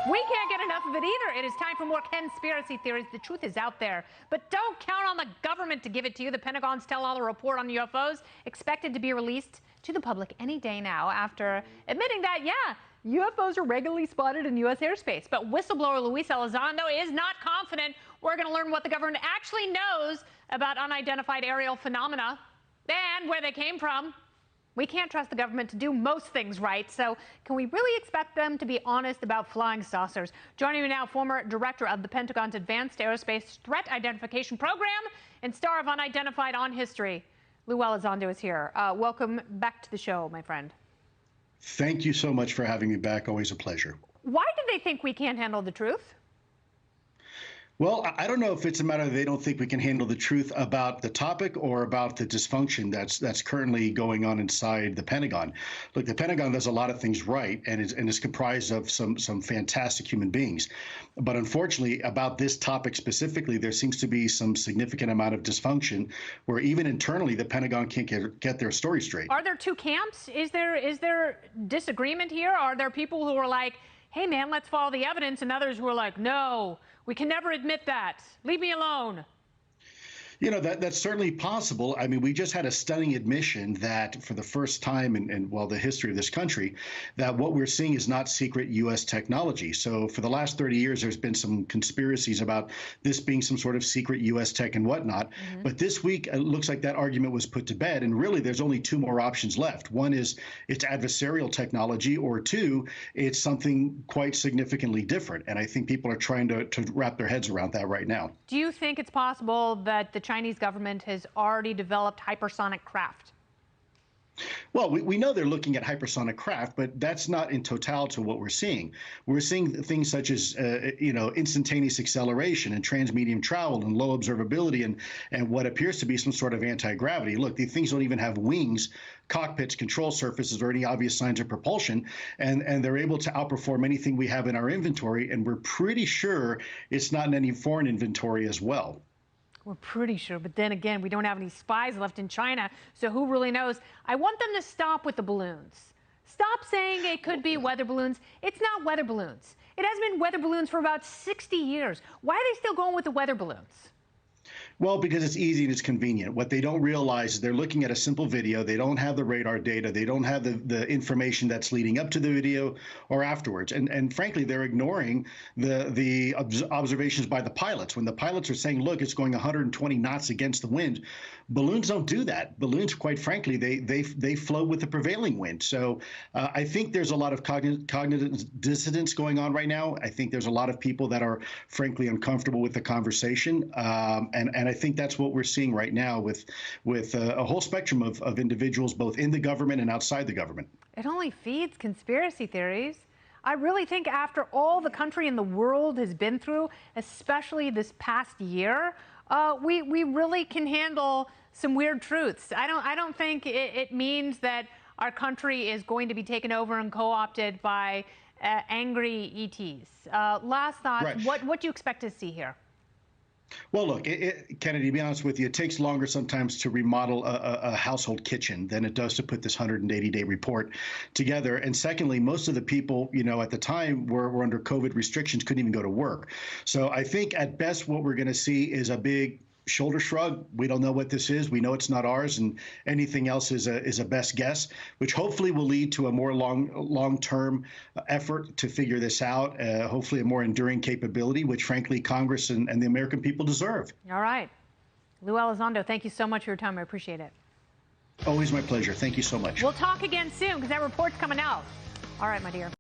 We can't get enough of it either. It is time for more conspiracy theories. The truth is out there. But don't count on the government to give it to you. The Pentagon's tell-all report on UFOs expected to be released to the public any day now after admitting that, UFOs are regularly spotted in U.S. airspace. But whistleblower Luis Elizondo is not confident we're going to learn what the government actually knows about unidentified aerial phenomena and where they came from. We can't trust the government to do most things right, so can we really expect them to be honest about flying saucers? Joining me now, former director of the Pentagon's Advanced Aerospace Threat Identification Program and star of Unidentified on History, Lou Elizondo is here. Welcome back to the show, my friend. Thank you so much for having me back. Always a pleasure. Why do they think we can't handle the truth? Well, I don't know if it's a matter of they don't think we can handle the truth about the topic or about the dysfunction that's currently going on inside the Pentagon. Look, the Pentagon does a lot of things right and is comprised of some fantastic human beings. But unfortunately, about this topic specifically, there seems to be some significant amount of dysfunction where even internally the Pentagon can't get their story straight. Are there two camps? Is there disagreement here? Are there people who are like, hey, man, let's follow the evidence, and others who are like, no, we can never admit that. Leave me alone. You know, that's certainly possible. I mean, we just had a stunning admission that for the first time in the history of this country, that what we're seeing is not secret U.S. technology. So for the last 30 years, there's been some conspiracies about this being some sort of secret U.S. tech and whatnot. Mm-hmm. But this week, it looks like that argument was put to bed. And really, there's only two more options left. One is it's adversarial technology, or two, it's something quite significantly different. And I think people are trying to wrap their heads around that right now. Do you think it's possible that the Chinese government has already developed hypersonic craft? Well, we know they're looking at hypersonic craft, but that's not in totality what we're seeing. We're seeing things such as, instantaneous acceleration and transmedium travel and low observability and what appears to be some sort of anti-gravity. Look, these things don't even have wings, cockpits, control surfaces, or any obvious signs of propulsion, and they're able to outperform anything we have in our inventory, and we're pretty sure it's not in any foreign inventory as well. We're pretty sure, but then again, we don't have any spies left in China, so who really knows? I want them to stop with the balloons. Stop saying it could be weather balloons. It's not weather balloons. It has been weather balloons for about 60 years. Why are they still going with the weather balloons? Well, because it's easy and it's convenient. What they don't realize is they're looking at a simple video. They don't have the radar data. They don't have the information that's leading up to the video or afterwards. And frankly, they're ignoring the observations by the pilots. When the pilots are saying, look, it's going 120 knots against the wind, balloons don't do that. Balloons, quite frankly, they float with the prevailing wind. So I think there's a lot of cognitive dissonance going on right now. I think there's a lot of people that are, frankly, uncomfortable with the conversation. And I think that's what we're seeing right now with a whole spectrum of individuals, both in the government and outside the government. It only feeds conspiracy theories. I really think after all the country and the world has been through, especially this past year, we really can handle some weird truths. I don't think it means that our country is going to be taken over and co-opted by angry ETs. Last thought, right. What do you expect to see here? Well, look, Kennedy, to be honest with you, it takes longer sometimes to remodel a household kitchen than it does to put this 180-day report together. And secondly, most of the people, at the time were under COVID restrictions, couldn't even go to work. So I think at best what we're going to see is a big shoulder shrug. We don't know what this is. We know it's not ours, and anything else is a best guess, which hopefully will lead to a more long-term effort to figure this out, hopefully a more enduring capability, which frankly Congress and the American people deserve. All right. Lou Elizondo, thank you so much for your time. I appreciate it. Always my pleasure. Thank you so much. We'll talk again soon because that report's coming out. All right, my dear.